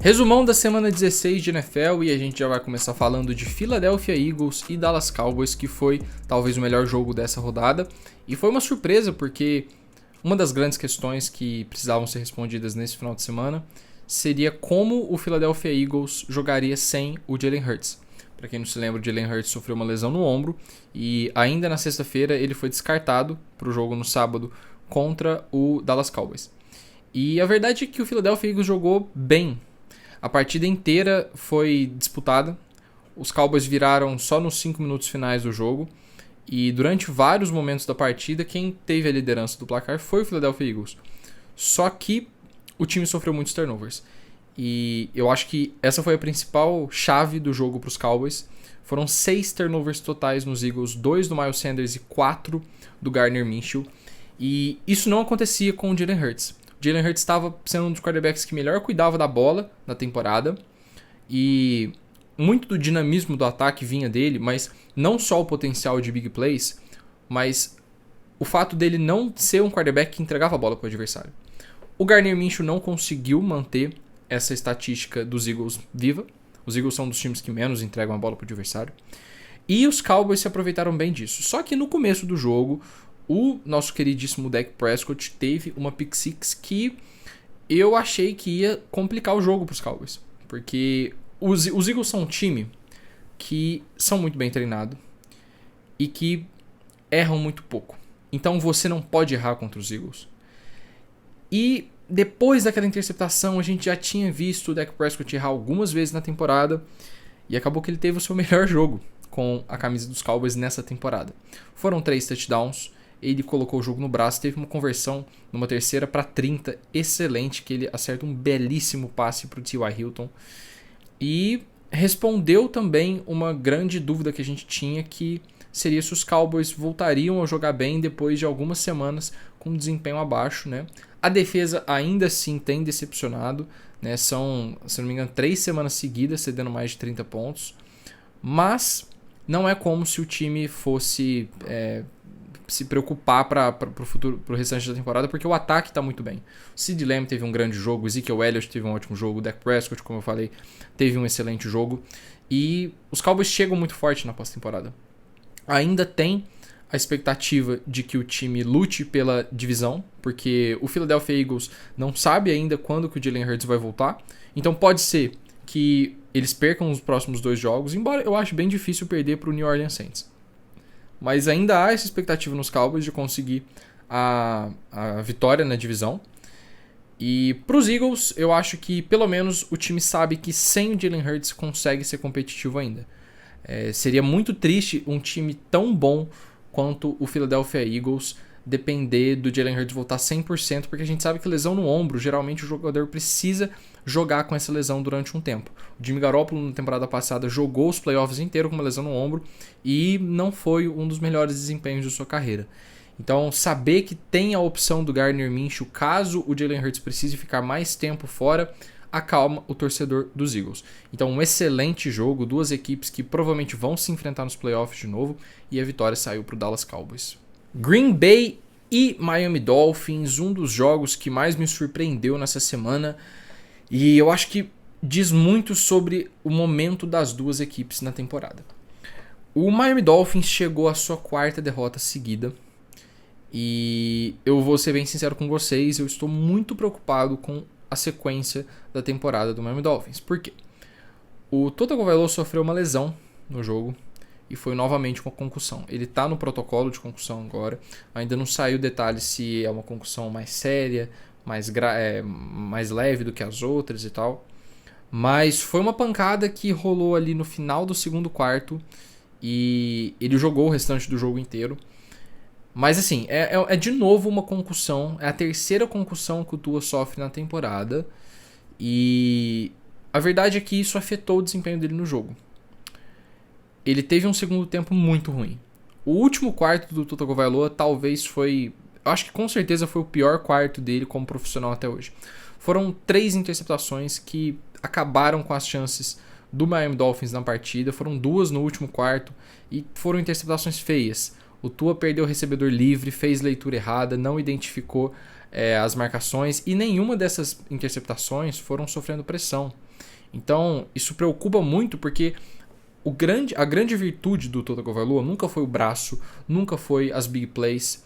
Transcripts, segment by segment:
Resumão da semana 16 de NFL e a gente já vai começar falando de Philadelphia Eagles e Dallas Cowboys, que foi talvez o melhor jogo dessa rodada. E foi uma surpresa porque uma das grandes questões que precisavam ser respondidas nesse final de semana seria como o Philadelphia Eagles jogaria sem o Jalen Hurts. Para quem não se lembra, o Jalen Hurts sofreu uma lesão no ombro e ainda na sexta-feira ele foi descartado para o jogo no sábado contra o Dallas Cowboys. E a verdade é que o Philadelphia Eagles jogou bem. A partida inteira foi disputada. Os Cowboys viraram só nos 5 minutos finais do jogo. E durante vários momentos da partida, quem teve a liderança do placar foi o Philadelphia Eagles. Só que o time sofreu muitos turnovers. E eu acho que essa foi a principal chave do jogo para os Cowboys. Foram 6 turnovers totais nos Eagles, 2 do Miles Sanders e 4 do Gardner Minshew. E isso não acontecia com o Jalen Hurts. Jalen Hurts estava sendo um dos quarterbacks que melhor cuidava da bola na temporada. E muito do dinamismo do ataque vinha dele, mas não só o potencial de big plays, mas o fato dele não ser um quarterback que entregava a bola para o adversário. O Gardner Minshew não conseguiu manter essa estatística dos Eagles viva. Os Eagles são dos times que menos entregam a bola para o adversário. E os Cowboys se aproveitaram bem disso. Só que no começo do jogo, o nosso queridíssimo Dak Prescott teve uma pick six que eu achei que ia complicar o jogo para os Cowboys. Porque os Eagles são um time que são muito bem treinados e que erram muito pouco. Então você não pode errar contra os Eagles. E depois daquela interceptação, a gente já tinha visto o Dak Prescott errar algumas vezes na temporada. E acabou que ele teve o seu melhor jogo com a camisa dos Cowboys nessa temporada. Foram 3 touchdowns. Ele colocou o jogo no braço, teve uma conversão numa terceira para 30, excelente, que ele acerta um belíssimo passe para o T.Y. Hilton. E respondeu também uma grande dúvida que a gente tinha, que seria se os Cowboys voltariam a jogar bem depois de algumas semanas com desempenho abaixo, né? A defesa ainda assim tem decepcionado, né? São, se não me engano, 3 semanas seguidas cedendo mais de 30 pontos. Mas não é como se o time fosse se preocupar para o futuro, para o restante da temporada, porque o ataque está muito bem. O CeeDee Lamb teve um grande jogo, o Ezekiel Elliott teve um ótimo jogo, o Dak Prescott, como eu falei, teve um excelente jogo. E os Cowboys chegam muito forte na pós-temporada. Ainda tem a expectativa de que o time lute pela divisão, porque o Philadelphia Eagles não sabe ainda quando que o Jalen Hurts vai voltar. Então pode ser que eles percam os próximos 2 jogos, embora eu ache bem difícil perder para o New Orleans Saints. Mas ainda há essa expectativa nos Cowboys de conseguir a vitória na divisão. E para os Eagles, eu acho que pelo menos o time sabe que sem o Jalen Hurts consegue ser competitivo ainda. Seria muito triste um time tão bom quanto o Philadelphia Eagles depender do Jalen Hurts voltar 100%, porque a gente sabe que lesão no ombro, geralmente o jogador precisa jogar com essa lesão durante um tempo. O Jimmy Garoppolo na temporada passada jogou os playoffs inteiros com uma lesão no ombro e não foi um dos melhores desempenhos de sua carreira. Então, saber que tem a opção do Gardner Minshew caso o Jalen Hurts precise ficar mais tempo fora, acalma o torcedor dos Eagles. Então, um excelente jogo, 2 equipes que provavelmente vão se enfrentar nos playoffs de novo, e a vitória saiu para o Dallas Cowboys. Green Bay e Miami Dolphins, um dos jogos que mais me surpreendeu nessa semana, e eu acho que diz muito sobre o momento das 2 equipes na temporada. O Miami Dolphins chegou à sua 4ª derrota seguida, e eu vou ser bem sincero com vocês, eu estou muito preocupado com a sequência da temporada do Miami Dolphins. Por quê? O Tua Tagovailoa sofreu uma lesão no jogo e foi novamente uma concussão. Ele está no protocolo de concussão agora. Ainda não saiu detalhe se é uma concussão mais séria, mais leve do que as outras e tal. Mas foi uma pancada que rolou ali no final do 2º quarto e ele jogou o restante do jogo inteiro. Mas assim, é de novo uma concussão. É a 3ª concussão que o Tua sofre na temporada. E a verdade é que isso afetou o desempenho dele no jogo. Ele teve um segundo tempo muito ruim. O último quarto do Tua Tagovailoa talvez foi... acho que com certeza foi o pior quarto dele como profissional até hoje. Foram 3 interceptações que acabaram com as chances do Miami Dolphins na partida. Foram 2 no último quarto e foram interceptações feias. O Tua perdeu o recebedor livre, fez leitura errada, não identificou as marcações e nenhuma dessas interceptações foram sofrendo pressão. Então, isso preocupa muito porque a grande virtude do Tua Tagovailoa nunca foi o braço, nunca foi as big plays,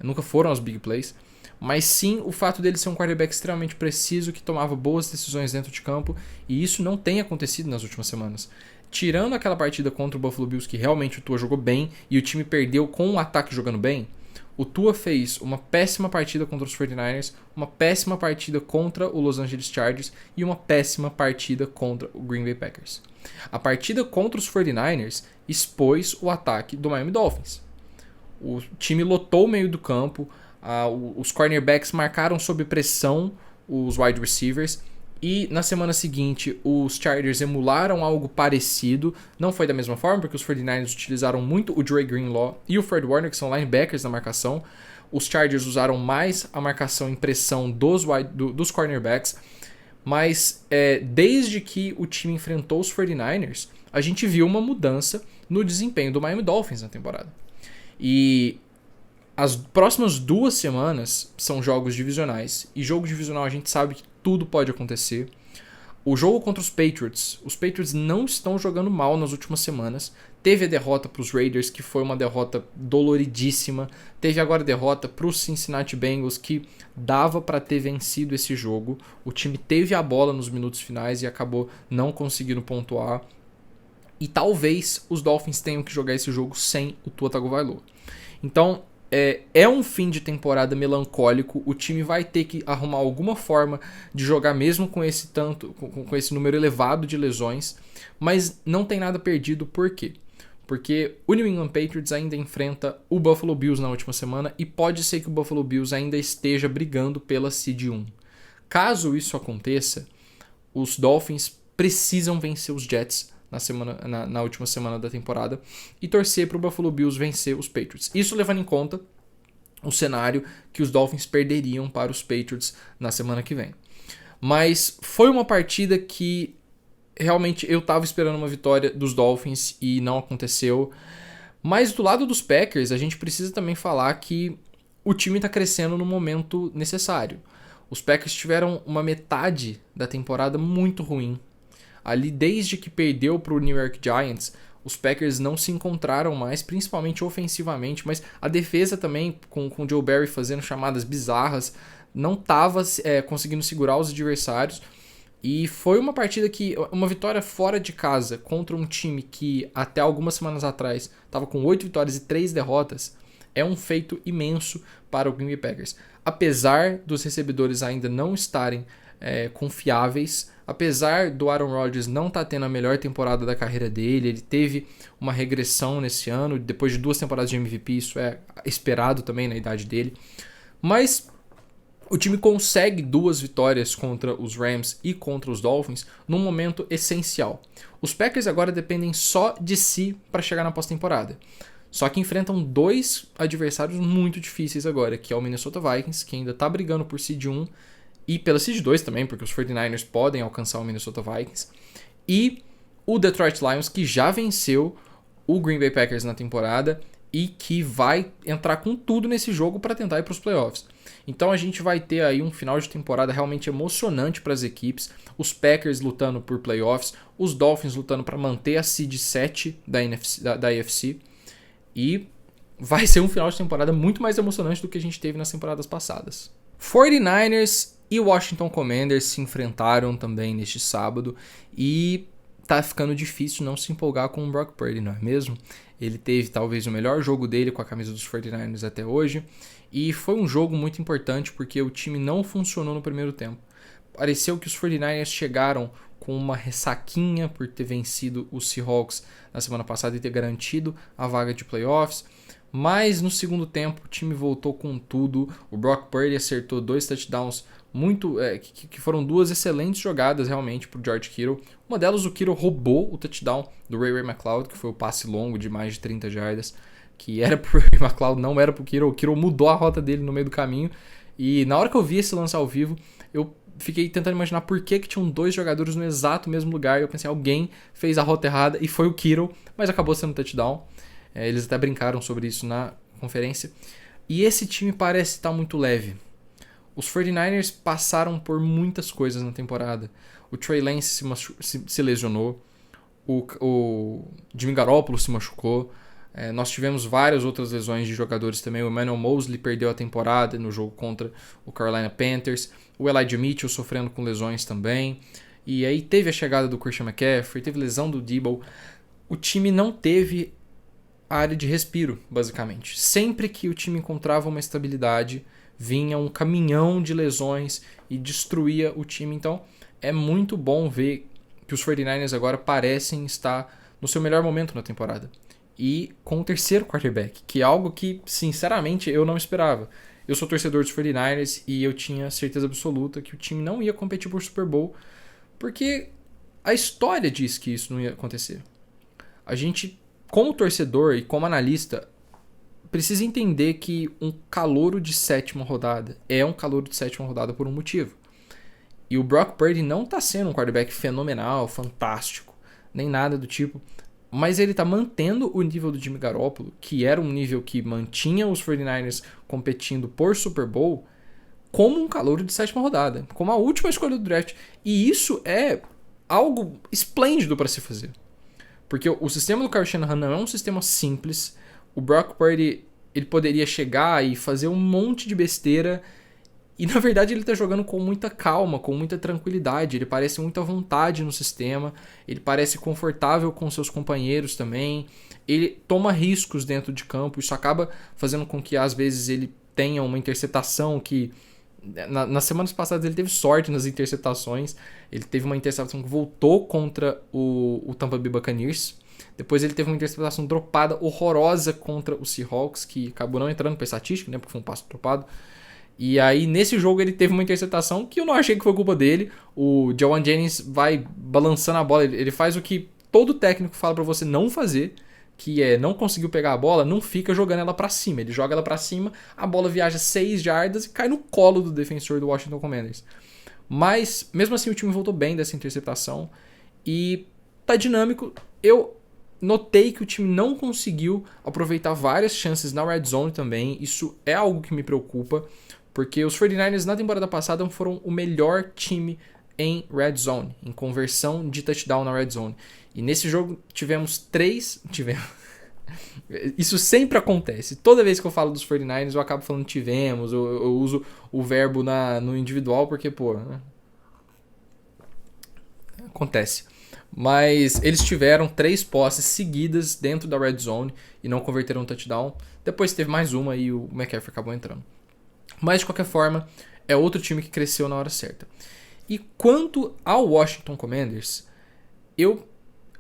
nunca foram as big plays, mas sim o fato dele ser um quarterback extremamente preciso que tomava boas decisões dentro de campo, e isso não tem acontecido nas últimas semanas. Tirando aquela partida contra o Buffalo Bills que realmente o Tua jogou bem e o time perdeu com o ataque jogando bem, o Tua fez uma péssima partida contra os 49ers, uma péssima partida contra o Los Angeles Chargers e uma péssima partida contra o Green Bay Packers. A partida contra os 49ers expôs o ataque do Miami Dolphins. O time lotou o meio do campo, os cornerbacks marcaram sob pressão os wide receivers, e na semana seguinte os Chargers emularam algo parecido. Não foi da mesma forma, porque os 49ers utilizaram muito o Dre Greenlaw e o Fred Warner, que são linebackers na marcação. Os Chargers usaram mais a marcação em pressão dos cornerbacks. Mas desde que o time enfrentou os 49ers, a gente viu uma mudança no desempenho do Miami Dolphins na temporada. E as próximas 2 semanas são jogos divisionais. E jogo divisional a gente sabe que tudo pode acontecer. O jogo contra os Patriots não estão jogando mal nas últimas semanas. Teve a derrota para os Raiders, que foi uma derrota doloridíssima. Teve agora a derrota para os Cincinnati Bengals, que dava para ter vencido esse jogo. O time teve a bola nos minutos finais e acabou não conseguindo pontuar. E talvez os Dolphins tenham que jogar esse jogo sem o Tua Tagovailoa. Então, é um fim de temporada melancólico. O time vai ter que arrumar alguma forma de jogar mesmo com esse número elevado de lesões, mas não tem nada perdido. Por quê? Porque o New England Patriots ainda enfrenta o Buffalo Bills na última semana e pode ser que o Buffalo Bills ainda esteja brigando pela seed 1. Caso isso aconteça, os Dolphins precisam vencer os Jets na última semana da temporada e torcer para o Buffalo Bills vencer os Patriots. Isso levando em conta o cenário que os Dolphins perderiam para os Patriots na semana que vem. Mas foi uma partida que realmente eu estava esperando uma vitória dos Dolphins e não aconteceu. Mas do lado dos Packers, a gente precisa também falar que o time está crescendo no momento necessário. Os Packers tiveram uma metade da temporada muito ruim. Ali, desde que perdeu para o New York Giants, os Packers não se encontraram mais, principalmente ofensivamente, mas a defesa também, com o Joe Barry fazendo chamadas bizarras, não estava conseguindo segurar os adversários. E foi uma partida uma vitória fora de casa contra um time que até algumas semanas atrás estava com 8 vitórias e 3 derrotas, é um feito imenso para o Green Bay Packers. Apesar dos recebedores ainda não estarem confiáveis, apesar do Aaron Rodgers não estar tendo a melhor temporada da carreira dele, ele teve uma regressão nesse ano, depois de 2 temporadas de MVP, isso é esperado também na idade dele, mas o time consegue 2 vitórias contra os Rams e contra os Dolphins num momento essencial. Os Packers agora dependem só de si para chegar na pós-temporada. Só que enfrentam 2 adversários muito difíceis agora, que é o Minnesota Vikings, que ainda está brigando por seed 1, e pela seed 2 também, porque os 49ers podem alcançar o Minnesota Vikings, e o Detroit Lions, que já venceu o Green Bay Packers na temporada e que vai entrar com tudo nesse jogo para tentar ir para os playoffs. Então a gente vai ter aí um final de temporada realmente emocionante para as equipes, os Packers lutando por playoffs, os Dolphins lutando para manter a seed 7 da AFC, e vai ser um final de temporada muito mais emocionante do que a gente teve nas temporadas passadas. 49ers e Washington Commanders se enfrentaram também neste sábado e tá ficando difícil não se empolgar com o Brock Purdy, não é mesmo? Ele teve talvez o melhor jogo dele com a camisa dos 49ers até hoje e foi um jogo muito importante porque o time não funcionou no primeiro tempo. Pareceu que os 49ers chegaram com uma ressaquinha por ter vencido os Seahawks na semana passada e ter garantido a vaga de playoffs. Mas no segundo tempo o time voltou com tudo. O Brock Purdy acertou 2 touchdowns que foram 2 excelentes jogadas realmente para o George Kittle. Uma delas o Kittle roubou o touchdown do Ray McCloud, que foi o passe longo de mais de 30 jardas, que era para o Ray McCloud, não era para o Kittle. O Kittle mudou a rota dele no meio do caminho. E na hora que eu vi esse lance ao vivo, eu fiquei tentando imaginar por que tinham 2 jogadores no exato mesmo lugar. Eu pensei, alguém fez a rota errada e foi o Kittle, mas acabou sendo touchdown. Eles até brincaram sobre isso na conferência. E esse time parece estar muito leve. Os 49ers passaram por muitas coisas na temporada. O Trey Lance se lesionou, o Jimmy Garoppolo se machucou, nós tivemos várias outras lesões de jogadores também. O Emmanuel Mosley perdeu a temporada no jogo contra o Carolina Panthers, o Elijah Mitchell sofrendo com lesões também, e aí teve a chegada do Christian McCaffrey, teve lesão do Debo. O time não teve área de respiro, basicamente. Sempre que o time encontrava uma estabilidade, vinha um caminhão de lesões e destruía o time. Então é muito bom ver que os 49ers agora parecem estar no seu melhor momento na temporada. E com o terceiro quarterback, que é algo que, sinceramente, eu não esperava. Eu sou torcedor dos 49ers e eu tinha certeza absoluta que o time não ia competir por Super Bowl, porque a história diz que isso não ia acontecer. A gente, como torcedor e como analista, precisa entender que um calouro de sétima rodada é um calouro de sétima rodada por um motivo. E o Brock Purdy não está sendo um quarterback fenomenal, fantástico, nem nada do tipo, mas ele está mantendo o nível do Jimmy Garoppolo, que era um nível que mantinha os 49ers competindo por Super Bowl, como um calouro de sétima rodada, como a última escolha do draft. E isso é algo esplêndido para se fazer. Porque o sistema do Kyle Shanahan não é um sistema simples. O Brock Purdy, ele poderia chegar e fazer um monte de besteira. E na verdade ele está jogando com muita calma, com muita tranquilidade. Ele parece muito à vontade no sistema. Ele parece confortável com seus companheiros também. Ele toma riscos dentro de campo. Isso acaba fazendo com que às vezes ele tenha uma interceptação que... Nas semanas passadas ele teve sorte nas interceptações. Ele teve uma interceptação que voltou contra o Tampa Bay Buccaneers. Depois ele teve uma interceptação dropada horrorosa contra o Seahawks, que acabou não entrando para estatística, né, porque foi um passo dropado. E aí nesse jogo ele teve uma interceptação que eu não achei que foi culpa dele. O Jauan Jennings vai balançando a bola. Ele faz o que todo técnico fala para você não fazer, que é não conseguiu pegar a bola, não fica jogando ela pra cima. Ele joga ela pra cima, a bola viaja 6 jardas e cai no colo do defensor do Washington Commanders. Mas, mesmo assim, o time voltou bem dessa interceptação e tá dinâmico. Eu notei que o time não conseguiu aproveitar várias chances na red zone também. Isso é algo que me preocupa, porque os 49ers na temporada passada foram o melhor time em red zone, em conversão de touchdown na red zone. E nesse jogo tivemos 3... Isso sempre acontece. Toda vez que eu falo dos 49ers eu acabo falando tivemos, eu uso o verbo no individual porque, pô, né? Acontece. Mas eles tiveram 3 posses seguidas dentro da red zone e não converteram um touchdown. Depois teve mais uma e o McCaffrey acabou entrando. Mas de qualquer forma, é outro time que cresceu na hora certa. E quanto ao Washington Commanders, eu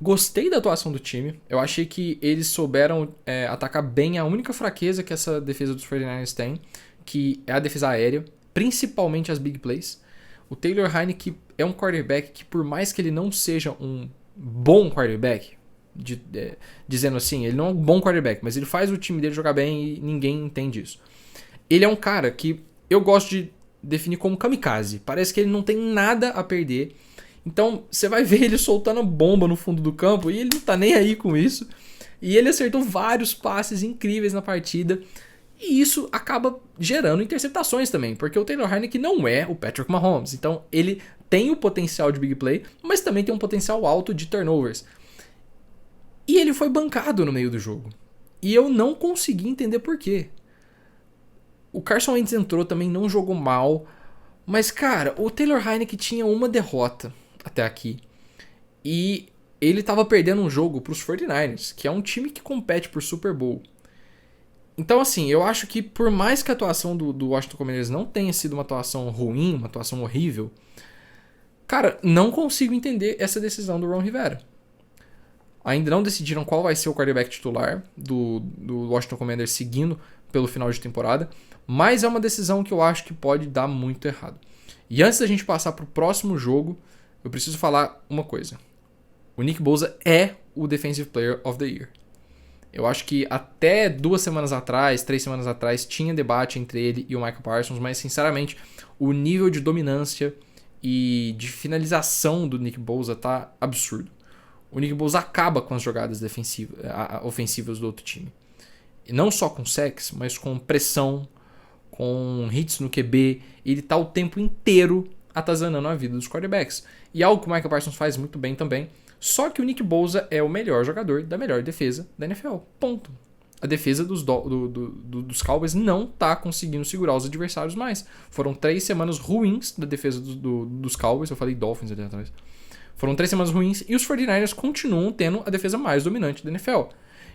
gostei da atuação do time. Eu achei que eles souberam atacar bem a única fraqueza que essa defesa dos 49ers tem, que é a defesa aérea, principalmente as big plays. O Taylor Heinicke é um quarterback que, por mais que ele não seja um bom quarterback, dizendo assim, ele não é um bom quarterback, mas ele faz o time dele jogar bem e ninguém entende isso. Ele é um cara que eu gosto de definir como kamikaze. Parece que ele não tem nada a perder. Então você vai ver ele soltando bomba no fundo do campo e ele não tá nem aí com isso. E ele acertou vários passes incríveis na partida. E isso acaba gerando interceptações também, porque o Taylor Heinicke não é o Patrick Mahomes. Então ele tem o potencial de big play, mas também tem um potencial alto de turnovers. E ele foi bancado no meio do jogo. E eu não consegui entender por quê. O Carson Wentz entrou também, não jogou mal. Mas, cara, o Taylor Heinicke tinha uma derrota até aqui. E ele estava perdendo um jogo para os 49ers, que é um time que compete por Super Bowl. Então, assim, eu acho que por mais que a atuação do Washington Commanders não tenha sido uma atuação ruim, uma atuação horrível, cara, não consigo entender essa decisão do Ron Rivera. Ainda não decidiram qual vai ser o quarterback titular do Washington Commanders seguindo pelo final de temporada, mas é uma decisão que eu acho que pode dar muito errado. E antes da gente passar para o próximo jogo, eu preciso falar uma coisa. O Nick Bosa é o Defensive Player of the Year. Eu acho que até 2 semanas atrás, 3 semanas atrás, tinha debate entre ele e o Michael Parsons, mas sinceramente, o nível de dominância e de finalização do Nick Bosa tá absurdo. O Nick Bosa acaba com as jogadas ofensivas do outro time. E não só com sacks, mas com pressão, com hits no QB, ele tá o tempo inteiro atazanando a vida dos quarterbacks. E algo que o Micah Parsons faz muito bem também, só que o Nick Bosa é o melhor jogador da melhor defesa da NFL. Ponto. A defesa dos Cowboys não tá conseguindo segurar os adversários mais. Foram 3 semanas ruins da defesa dos Cowboys. Eu falei Dolphins ali atrás. Foram 3 semanas ruins e os 49ers continuam tendo a defesa mais dominante da NFL.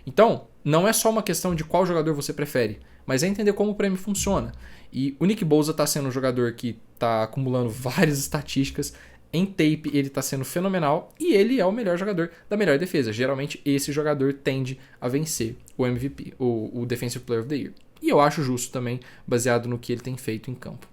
Então, não é só uma questão de qual jogador você prefere, mas é entender como o prêmio funciona. E o Nick Bosa tá sendo um jogador que tá acumulando várias estatísticas. Em tape ele está sendo fenomenal e ele é o melhor jogador da melhor defesa. Geralmente esse jogador tende a vencer o MVP, o Defensive Player of the Year. E eu acho justo também, baseado no que ele tem feito em campo.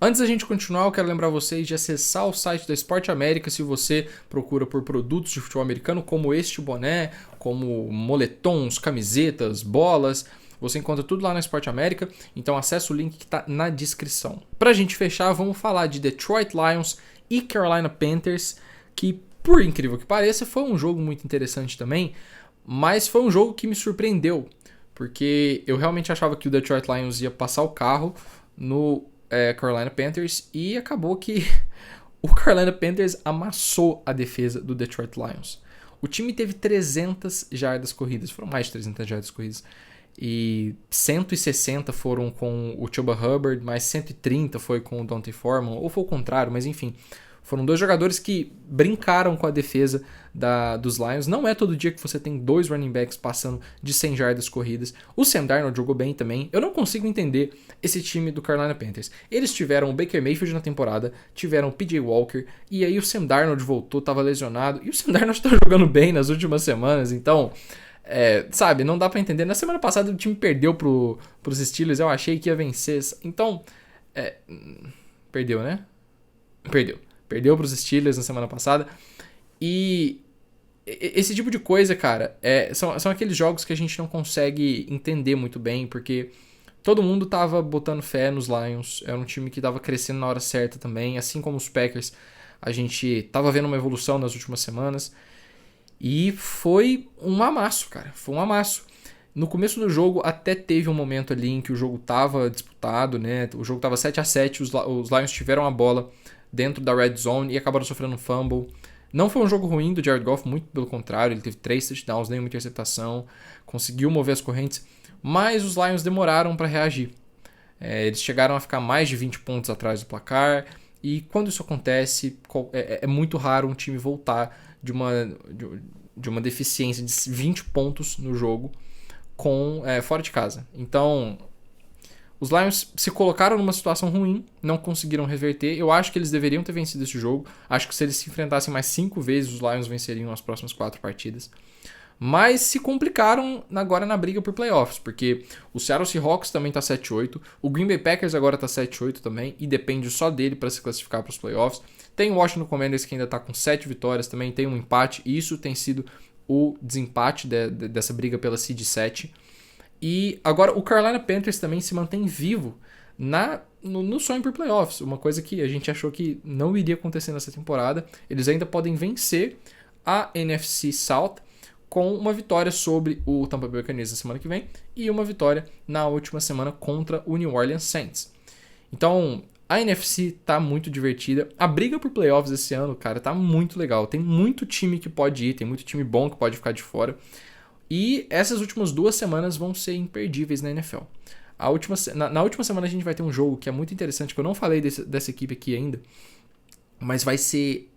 Antes da gente continuar, eu quero lembrar vocês de acessar o site da Esporte América se você procura por produtos de futebol americano como este boné, como moletons, camisetas, bolas. Você encontra tudo lá na Esporte América, então acessa o link que está na descrição. Pra gente fechar, vamos falar de Detroit Lions e Carolina Panthers, que, por incrível que pareça, foi um jogo muito interessante também, mas foi um jogo que me surpreendeu, porque eu realmente achava que o Detroit Lions ia passar o carro no Carolina Panthers e acabou que o Carolina Panthers amassou a defesa do Detroit Lions. O time teve 300 jardas corridas, foram mais de 300 jardas corridas, e 160 foram com o Chuba Hubbard, mais 130 foi com o D'Onta Foreman, ou foi o contrário, mas enfim. Foram 2 jogadores que brincaram com a defesa dos Lions. Não é todo dia que você tem 2 running backs passando de 100 jardas corridas. O Sam Darnold jogou bem também. Eu não consigo entender esse time do Carolina Panthers. Eles tiveram o Baker Mayfield na temporada, tiveram o PJ Walker, e aí o Sam Darnold voltou, estava lesionado, e o Sam Darnold está jogando bem nas últimas semanas, então... sabe, não dá pra entender. Na semana passada o time perdeu pros Steelers, eu achei que ia vencer. Então, perdeu, né? Perdeu pros Steelers na semana passada. E esse tipo de coisa, cara, são aqueles jogos que a gente não consegue entender muito bem, porque todo mundo tava botando fé nos Lions. Era um time que tava crescendo na hora certa também, assim como os Packers. A gente tava vendo uma evolução nas últimas semanas. E foi um amasso, cara. Foi um amasso. No começo do jogo até teve um momento ali em que o jogo tava disputado, né? O jogo tava 7-7, os Lions tiveram a bola dentro da red zone e acabaram sofrendo um fumble. Não foi um jogo ruim do Jared Goff, muito pelo contrário. Ele teve 3 touchdowns, nenhuma interceptação, conseguiu mover as correntes, mas os Lions demoraram para reagir. Eles chegaram a ficar mais de 20 pontos atrás do placar, e quando isso acontece, é muito raro um time voltar de uma deficiência de 20 pontos no jogo fora de casa. Então, os Lions se colocaram numa situação ruim, não conseguiram reverter. Eu acho que eles deveriam ter vencido esse jogo. Acho que se eles se enfrentassem mais 5 vezes, os Lions venceriam as próximas 4 partidas. Mas se complicaram agora na briga por playoffs, porque o Seattle Seahawks também está 7-8, o Green Bay Packers agora está 7-8 também, e depende só dele para se classificar para os playoffs. Tem o Washington Commanders que ainda está com 7 vitórias também, tem um empate, e isso tem sido o desempate dessa briga pela seed 7. E agora o Carolina Panthers também se mantém vivo no sonho por playoffs, uma coisa que a gente achou que não iria acontecer nessa temporada. Eles ainda podem vencer a NFC South com uma vitória sobre o Tampa Bay Buccaneers na semana que vem e uma vitória na última semana contra o New Orleans Saints. Então, a NFC tá muito divertida. A briga por playoffs esse ano, cara, tá muito legal. Tem muito time que pode ir, tem muito time bom que pode ficar de fora. E essas últimas 2 semanas vão ser imperdíveis na NFL. Na última semana a gente vai ter um jogo que é muito interessante, que eu não falei dessa equipe aqui ainda, mas vai ser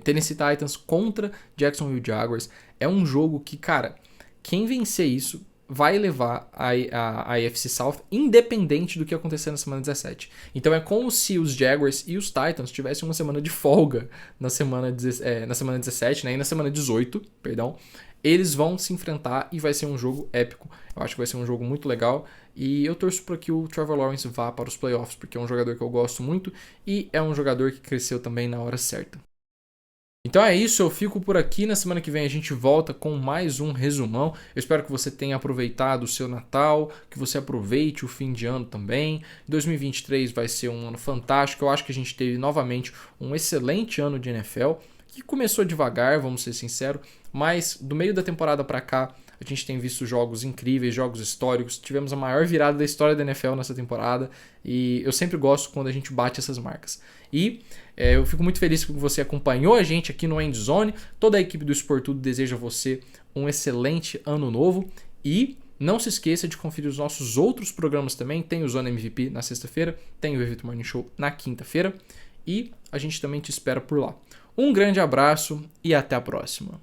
Tennessee Titans contra Jacksonville Jaguars. É um jogo que, cara, quem vencer isso vai levar a AFC South, independente do que acontecer na semana 17. Então é como se os Jaguars e os Titans tivessem uma semana de folga na semana 17, né? E na semana 18, perdão. Eles vão se enfrentar e vai ser um jogo épico. Eu acho que vai ser um jogo muito legal. E eu torço para que o Trevor Lawrence vá para os playoffs, porque é um jogador que eu gosto muito e é um jogador que cresceu também na hora certa. Então é isso, eu fico por aqui. Na semana que vem a gente volta com mais um resumão. Eu espero que você tenha aproveitado o seu Natal, que você aproveite o fim de ano também. 2023 vai ser um ano fantástico. Eu acho que a gente teve novamente um excelente ano de NFL, que começou devagar, vamos ser sinceros, mas do meio da temporada para cá A gente tem visto jogos incríveis, jogos históricos. Tivemos a maior virada da história da NFL nessa temporada e eu sempre gosto quando a gente bate essas marcas. E eu fico muito feliz que você acompanhou a gente aqui no Endzone. Toda a equipe do Esportudo deseja a você um excelente ano novo e não se esqueça de conferir os nossos outros programas também. Tem o Zona MVP na sexta-feira, tem o Evito Morning Show na quinta-feira e a gente também te espera por lá. Um grande abraço e até a próxima.